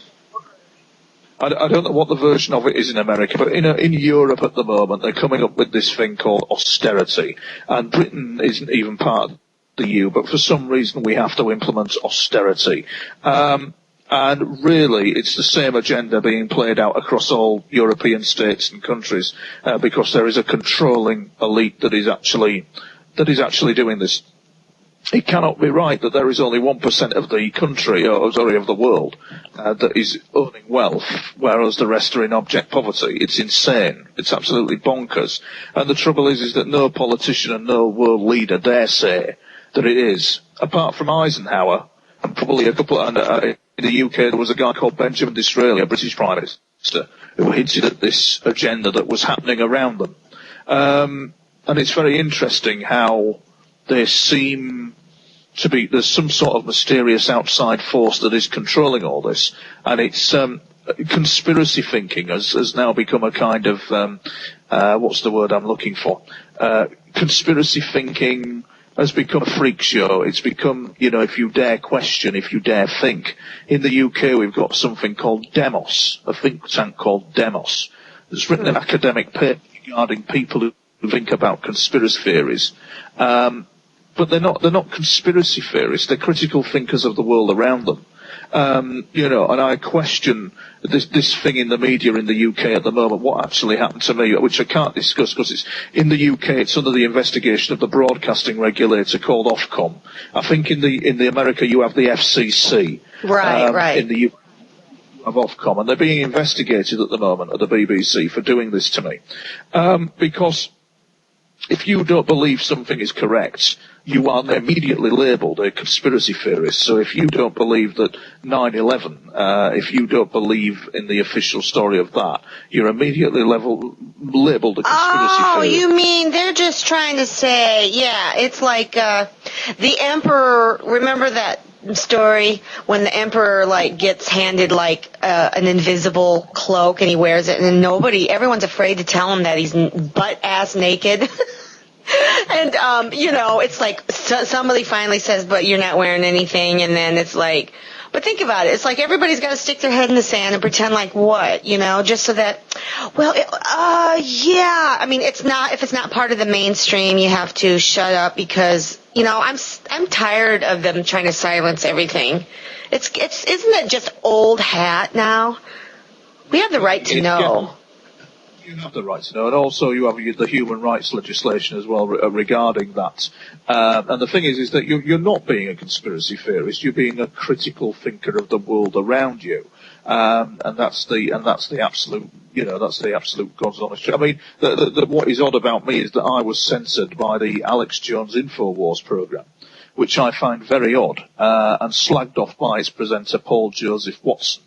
I don't know what the version of it is in America, but in Europe at the moment, they're coming up with this thing called austerity. And Britain isn't even part of the EU, but for some reason we have to implement austerity. And really, it's the same agenda being played out across all European states and countries, because there is a controlling elite that is actually doing this. It cannot be right that there is only 1% of the country, of the world, that is owning wealth, whereas the rest are in abject poverty. It's insane. It's absolutely bonkers. And the trouble is that no politician and no world leader dare say that it is. Apart from Eisenhower, and probably a couple, in the UK there was a guy called Benjamin Disraeli, a British Prime Minister, who hinted at this agenda that was happening around them. And it's very interesting how they seem to be, there's some sort of mysterious outside force that is controlling all this. And it's, conspiracy thinking has now become a kind of, what's the word I'm looking for? Conspiracy thinking has become a freak show. It's become, if you dare question, if you dare think. In the UK we've got something called Demos, a think tank called Demos. It's written an academic paper regarding people who think about conspiracy theories, but they're not conspiracy theorists. They're critical thinkers of the world around them. And I question this thing in the media in the UK at the moment. What actually happened to me, which I can't discuss because it's in the UK. It's under the investigation of the broadcasting regulator called Ofcom. I think in the America you have the FCC. Right. In the UK of Ofcom, and they're being investigated at the moment at the BBC for doing this to me, because if you don't believe something is correct, you are immediately labelled a conspiracy theorist. So if you don't believe that 9/11, if you don't believe in the official story of that, you're immediately labelled a conspiracy theorist. Oh, you mean they're just trying to say, it's like the emperor, remember that story when the emperor gets handed an invisible cloak and he wears it and everyone's afraid to tell him that he's butt-ass naked. And, it's like somebody finally says, but you're not wearing anything. And then it's like, but think about it. It's like everybody's got to stick their head in the sand and pretend like what, just so that, I mean, if it's not part of the mainstream, you have to shut up because, I'm tired of them trying to silence everything. Isn't it just old hat now? We have the right to know. You have the right to know, and also you have the human rights legislation as well regarding that. And the thing is that you're not being a conspiracy theorist; you're being a critical thinker of the world around you, and that's the absolute, that's the absolute God's honest truth. I mean, what is odd about me is that I was censored by the Alex Jones InfoWars program, which I find very odd, and slagged off by its presenter Paul Joseph Watson,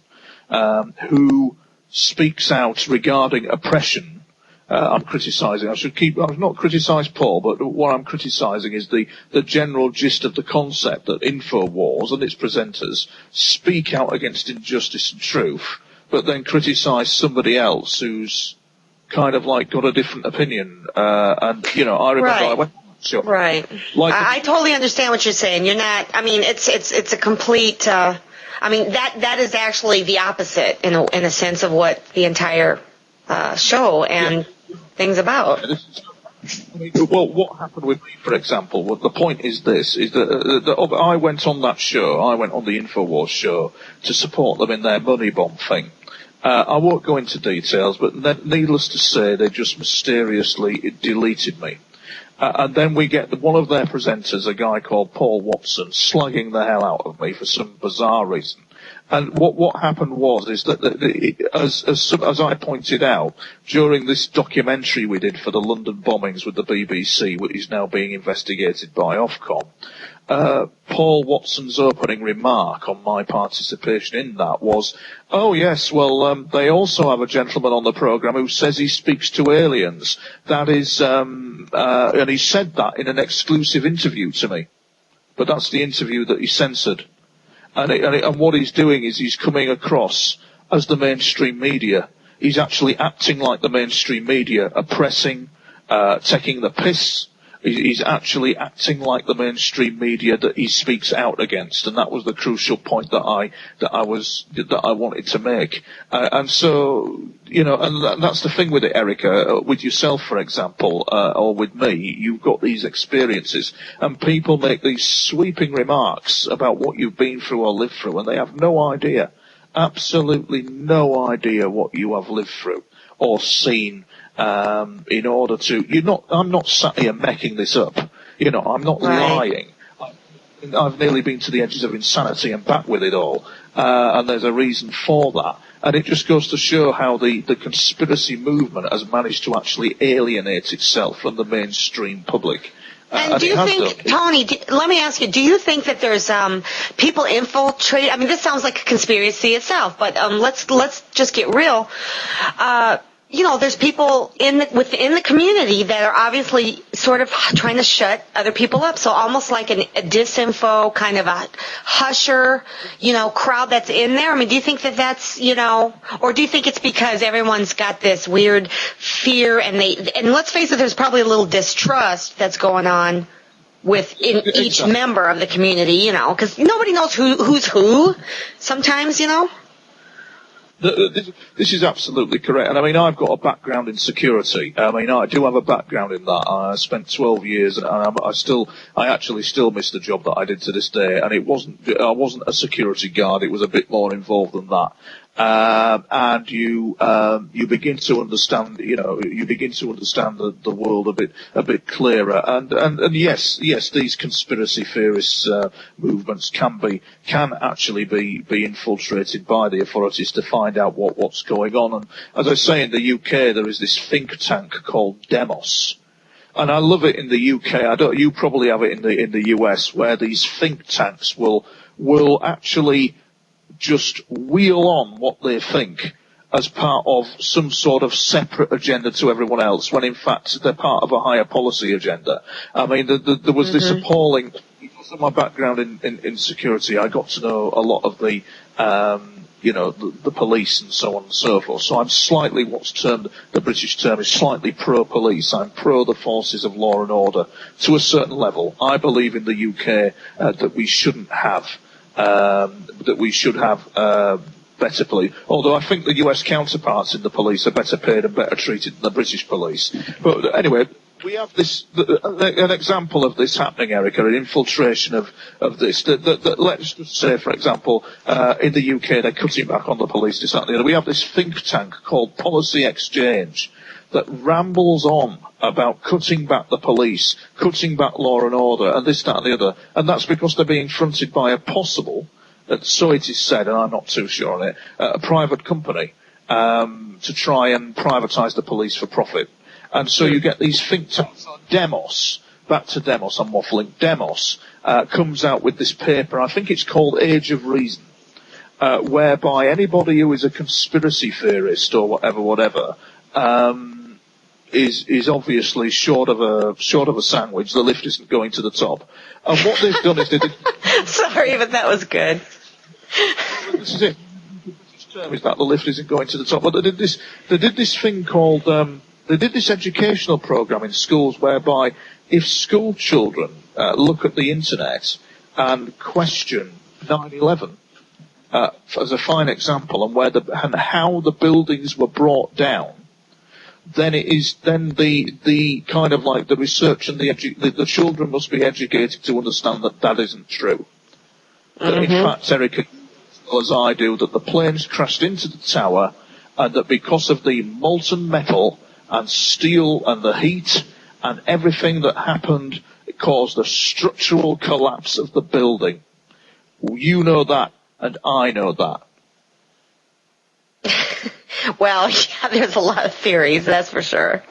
who speaks out regarding oppression. I'm criticising. I've not criticised Paul, but what I'm criticising is the general gist of the concept that InfoWars and its presenters speak out against injustice and truth, but then criticise somebody else who's kind of like got a different opinion. And I remember I went. Sure. Right. I totally understand what you're saying. You're not. I mean, it's a complete. I mean, that is actually the opposite in a sense of what the entire show and thing's about. Well, what happened with me, for example, the point is this, is that I went on that show, I went on the InfoWars show to support them in their money bomb thing. I won't go into details, but needless to say, they just mysteriously deleted me. And then we get one of their presenters, a guy called Paul Watson, slugging the hell out of me for some bizarre reason. And what happened is that as I pointed out, during this documentary we did for the London bombings with the BBC, which is now being investigated by Ofcom, Paul Watson's opening remark on my participation in that was, oh yes, well, they also have a gentleman on the programme who says he speaks to aliens. That is, and he said that in an exclusive interview to me. But that's the interview that he censored. And what he's doing is he's coming across as the mainstream media. He's actually acting like the mainstream media, oppressing, taking the piss. He's actually acting like the mainstream media that he speaks out against, and that was the crucial point that I wanted to make. And so, and that's the thing with it, Erica. With yourself, for example, or with me, you've got these experiences, and people make these sweeping remarks about what you've been through or lived through, and they have no idea, absolutely no idea what you have lived through or seen. In order to, I'm not sat here making this up. I'm not lying. I've nearly been to the edges of insanity and back with it all. And there's a reason for that. And it just goes to show how the conspiracy movement has managed to actually alienate itself from the mainstream public. And do you think, Tony, let me ask you, do you think that there's people infiltrate? I mean, this sounds like a conspiracy itself, but let's just get real. There's people within the community that are obviously sort of trying to shut other people up. So almost like a disinfo kind of a husher, crowd that's in there. I mean, do you think that's, or do you think it's because everyone's got this weird fear and let's face it, there's probably a little distrust that's going on within each member of the community, because nobody knows who's who sometimes, This is absolutely correct. And I mean, I've got a background in security. I mean, I do have a background in that. I spent 12 years and I actually still miss the job that I did to this day. And I wasn't a security guard. It was a bit more involved than that. And you begin to understand, the world a bit clearer. And yes, these conspiracy theorists, movements can actually be infiltrated by the authorities to find out what's going on. And as I say, in the UK, there is this think tank called Demos. And I love it in the UK. You probably have it in the US, where these think tanks will actually just wheel on what they think as part of some sort of separate agenda to everyone else, when in fact they're part of a higher policy agenda. I mean, there was this appalling, because of my background in security, I got to know a lot of the police and so on and so forth. So I'm slightly, what's termed, the British term is slightly pro-police. I'm pro the forces of law and order to a certain level. I believe in the UK that we shouldn't have better police. Although I think the US counterparts in the police are better paid and better treated than the British police. But anyway, We have this, an example of this happening, Erica, an infiltration of this. That let's just say, for example, in the UK, they're cutting back on the police, this, that, and the other. We have this think tank called Policy Exchange that rambles on about cutting back the police, cutting back law and order, and this, that, and the other. And that's because they're being fronted by a possible, so it is said, and I'm not too sure on it, a private company to try and privatise the police for profit. And so you get these think tanks. Demos, back to Demos, I'm waffling. Demos comes out with this paper, I think it's called Age of Reason, whereby anybody who is a conspiracy theorist or whatever, is obviously short of a sandwich. The lift isn't going to the top. And what they've done is Sorry, but that was good. This is it. Is that the lift isn't going to the top? But they did this thing called. They did this educational program in schools whereby if school children look at the internet and question 9/11 as a fine example, and how the buildings were brought down, then it is the kind of like the research and the children must be educated to understand that isn't true. That in fact, Erica, as I do, that the planes crashed into the tower, and that because of the molten metal and steel and the heat and everything that happened, it caused a structural collapse of the building. You know that, and I know that. Well, yeah, there's a lot of theories, that's for sure.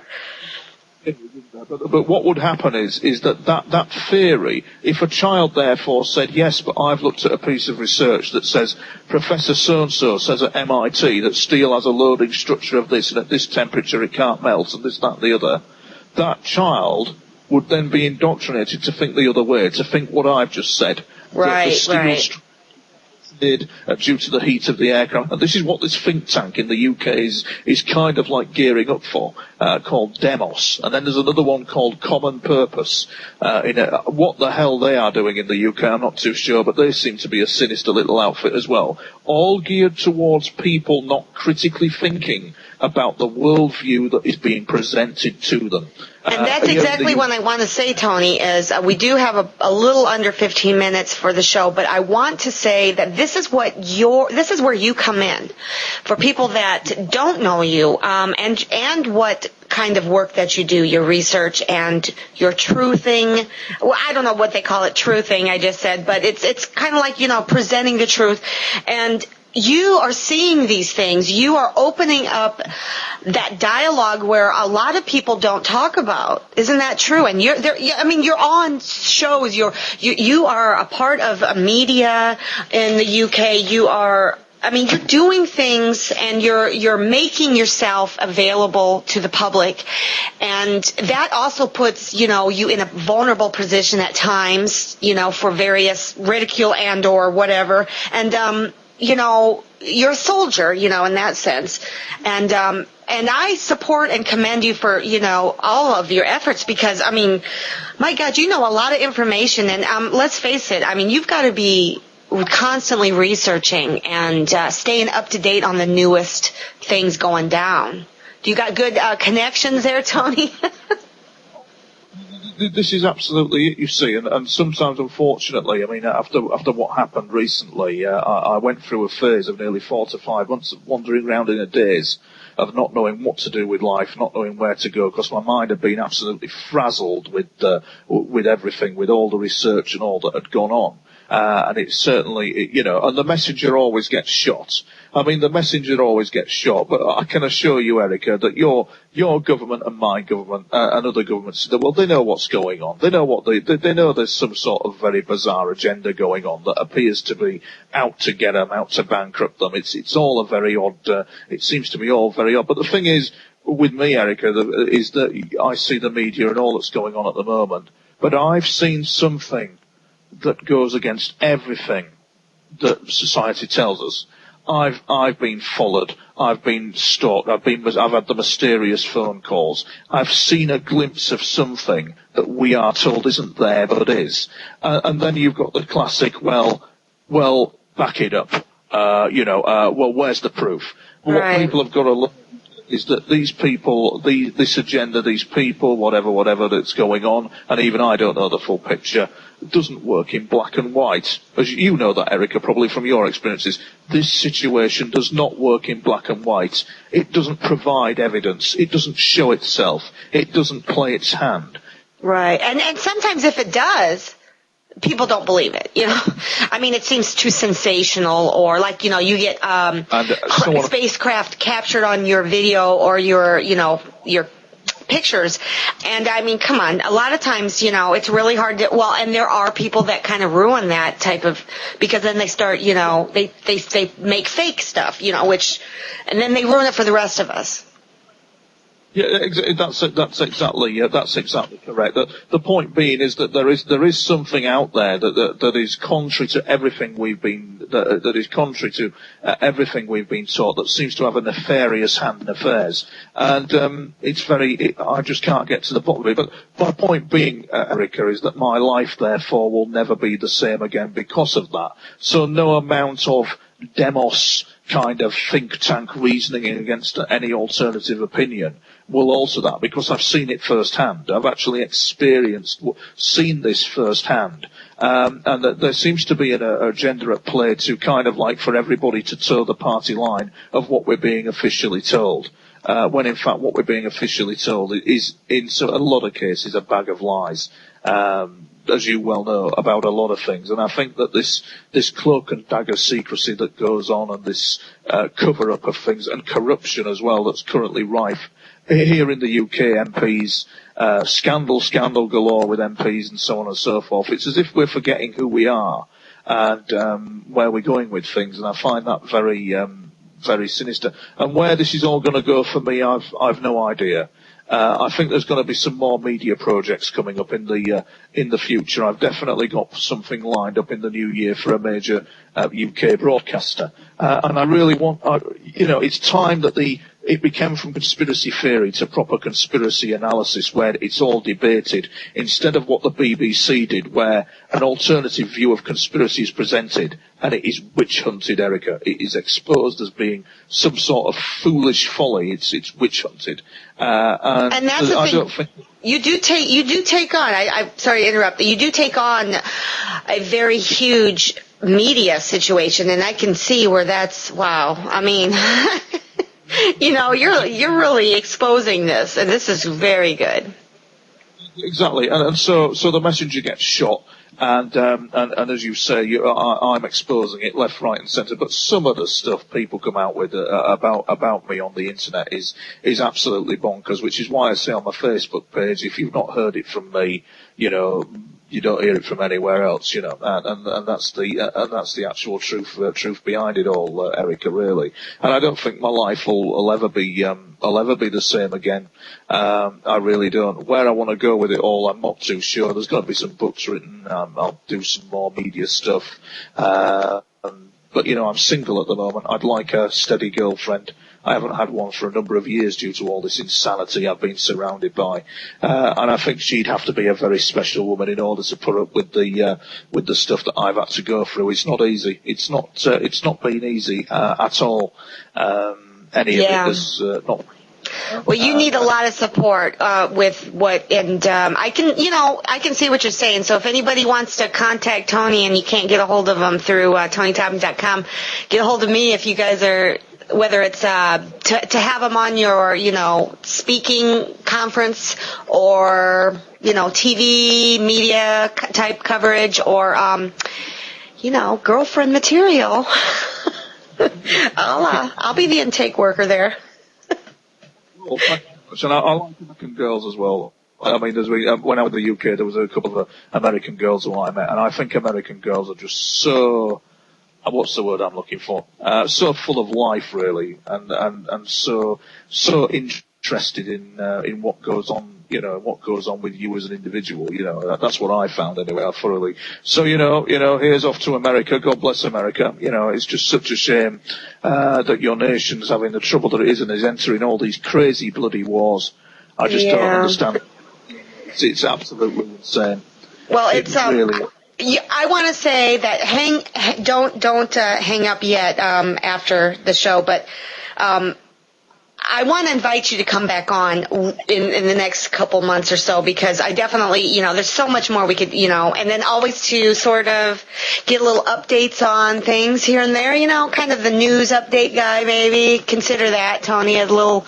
But what would happen is that theory, if a child therefore said, yes, but I've looked at a piece of research that says Professor so-and-so says at MIT that steel has a loading structure of this, and at this temperature it can't melt, and this, that, and the other, that child would then be indoctrinated to think the other way, to think what I've just said. Right, right. Due to the heat of the aircraft. And this is what this think tank in the UK is kind of like gearing up for, called Demos. And then there's another one called Common Purpose. What the hell they are doing in the UK, I'm not too sure, but they seem to be a sinister little outfit as well. All geared towards people not critically thinking about the worldview that is being presented to them. And that's exactly what I want to say, Tony, is we do have a little under 15 minutes for the show, but I want to say that this is where you come in. For people that don't know you, and what kind of work that you do, your research and your truthing. Well, I don't know what they call it, truthing, I just said, but it's kind of like, presenting the truth. And you are seeing these things. You are opening up that dialogue where a lot of people don't talk about. Isn't that true? And you're on shows. You are a part of a media in the UK. you're doing things, and you're making yourself available to the public. And that also puts, you in a vulnerable position at times, for various ridicule and or whatever. And, you're a soldier, in that sense. And I support and commend you for, all of your efforts, because, my God, a lot of information. And let's face it, you've got to be constantly researching and staying up to date on the newest things going down. Do you got good connections there, Tony? This is absolutely it, you see, and sometimes, unfortunately, after what happened recently, I went through a phase of nearly 4 to 5 months of wandering around in a daze, of not knowing what to do with life, not knowing where to go, because my mind had been absolutely frazzled with everything, with all the research and all that had gone on. And it's certainly, and the messenger always gets shot. The messenger always gets shot, but I can assure you, Erica, that your government and my government and other governments, well, they know what's going on. They know they know there's some sort of very bizarre agenda going on that appears to be out to get them, out to bankrupt them. It's all a very odd. It seems to be all very odd. But the thing is, with me, Erica, is that I see the media and all that's going on at the moment, but I've seen something that goes against everything that society tells us. I've been followed. I've been stalked. I've had the mysterious phone calls. I've seen a glimpse of something that we are told isn't there, but is. And then you've got the classic, well, back it up. Well, where's the proof? Well, right. What people have got to look is that these people, this agenda, these people, whatever that's going on, and even I don't know the full picture, doesn't work in black and white. As you know that, Erica, probably from your experiences, this situation does not work in black and white. It doesn't provide evidence. It doesn't show itself. It doesn't play its hand. Right. And sometimes if it does, people don't believe it, you know. I mean, it seems too sensational, or like, you know, you get spacecraft captured on your video or your pictures. And I mean, come on, a lot of times, you know, it's really hard to, well, and there are people that kind of ruin that type of, because then they start, you know, they make fake stuff, you know, and then they ruin it for the rest of us. Yeah, that's exactly correct. The point being is that there is something out there that is contrary to everything we've been everything we've been taught, that seems to have a nefarious hand in affairs, and I just can't get to the bottom of it. But my point being, Erica, is that my life therefore will never be the same again because of that. So no amount of demos kind of think tank reasoning against any alternative opinion will alter that, because I've seen it firsthand. I've actually seen this firsthand. And that there seems to be an agenda at play to kind of like for everybody to toe the party line of what we're being officially told. When in fact what we're being officially told is, in a lot of cases, a bag of lies. As you well know, about a lot of things. And I think that this cloak and dagger secrecy that goes on, and this cover-up of things, and corruption as well that's currently rife here in the UK, MPs, scandal galore with MPs and so on and so forth. It's as if we're forgetting who we are and where we're going with things, and I find that very sinister. And where this is all going to go for me, I've no idea. I think there's going to be some more media projects coming up in the future. I've definitely got something lined up in the new year for a major UK broadcaster, and I really want, it's time that it became from conspiracy theory to proper conspiracy analysis, where it's all debated, instead of what the BBC did, where an alternative view of conspiracy is presented, and it is witch hunted, Erica. It is exposed as being some sort of foolish folly. It's witch hunted. And that's the thing. Don't think you do take on, I'm sorry to interrupt, but you do take on a very huge media situation, and I can see where that's, wow. I mean, you know, you're really exposing this, and this is very good. Exactly, and so the messenger gets shot, and as you say, I'm exposing it left, right, and centre. But some of the stuff people come out with about me on the internet is absolutely bonkers. Which is why I say on my Facebook page, if you've not heard it from me, you know, you don't hear it from anywhere else, you know, and that's the actual truth behind it all, Erica, really. And I don't think my life will ever be the same again. I really don't. Where I want to go with it all, I'm not too sure. There's going to be some books written. I'll do some more media stuff. But you know, I'm single at the moment. I'd like a steady girlfriend. I haven't had one for a number of years due to all this insanity I've been surrounded by, and I think she'd have to be a very special woman in order to put up with the stuff that I've had to go through. It's not easy. It's not been easy at all. Any of it has not. Well, you need a lot of support with what, and I can see what you're saying. So if anybody wants to contact Tony and you can't get a hold of him through TonyTopping.com, get a hold of me if you guys are, whether it's to have him on your, you know, speaking conference, or, you know, TV media type coverage, or you know, girlfriend material. I'll be the intake worker there. Well, thank you very much. And I like American girls as well. I mean, when I was in the UK, there was a couple of American girls who I met, and I think American girls are just so, what's the word I'm looking for? So full of life, really, and so interested in what goes on, you know, what goes on with you as an individual. You know, that's what I found anyway. I thoroughly. So you know, here's off to America. God bless America. You know, it's just such a shame that your nation's having the trouble that it is, and is entering all these crazy bloody wars. I just don't understand. It's absolutely insane. Well, it's really. I want to say that don't hang up yet after the show, but I want to invite you to come back on in the next couple months or so, because I definitely, there's so much more we could, and then always to sort of get little updates on things here and there, kind of the news update guy maybe. Consider that, Tony, as a little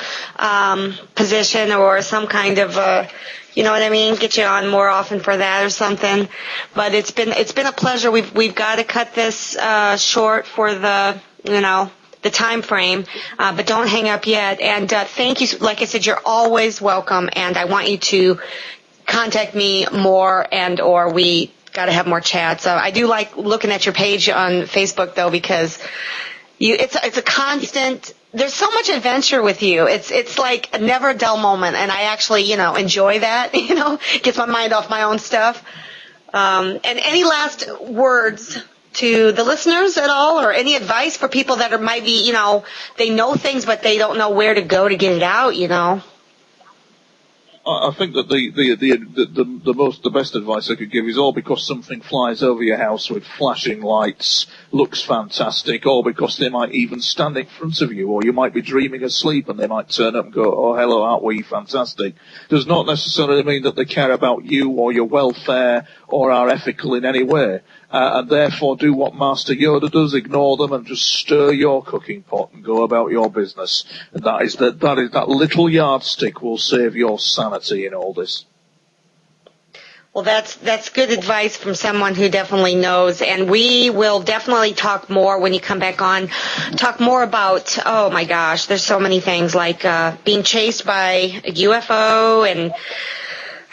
position or some kind of you know what I mean? Get you on more often for that or something. But it's been a pleasure. We've got to cut this short for the time frame, but don't hang up yet. And thank you. Like I said, you're always welcome, and I want you to contact me more, and or we got to have more chats. I do like looking at your page on Facebook though, because it's a constant. There's so much adventure with you. It's like never a dull moment, and I actually, enjoy that. Gets my mind off my own stuff. And any last words to the listeners at all, or any advice for people that might be, they know things but they don't know where to go to get it out, I think that the best advice I could give is all because something flies over your house with flashing lights, looks fantastic, or because they might even stand in front of you, or you might be dreaming asleep and they might turn up and go, oh, hello, aren't we fantastic? Does not necessarily mean that they care about you or your welfare or are ethical in any way. And therefore do what Master Yoda does, ignore them and just stir your cooking pot and go about your business. And that little yardstick will save your sanity in all this. Well, that's good advice from someone who definitely knows, and we will definitely talk more when you come back on. Talk more about, oh my gosh, there's so many things like being chased by a UFO and,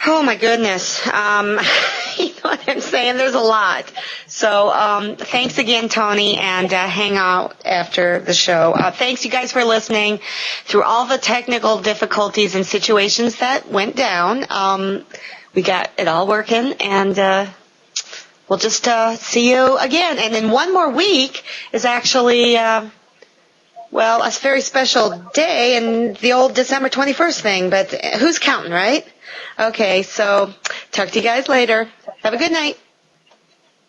oh my goodness, you know what I'm saying? There's a lot. So thanks again, Tony, and hang out after the show. Thanks, you guys, for listening through all the technical difficulties and situations that went down. We got it all working, and we'll just see you again. And in one more week is actually, a very special day and the old December 21st thing, but who's counting, right? Okay, so talk to you guys later. Have a good night.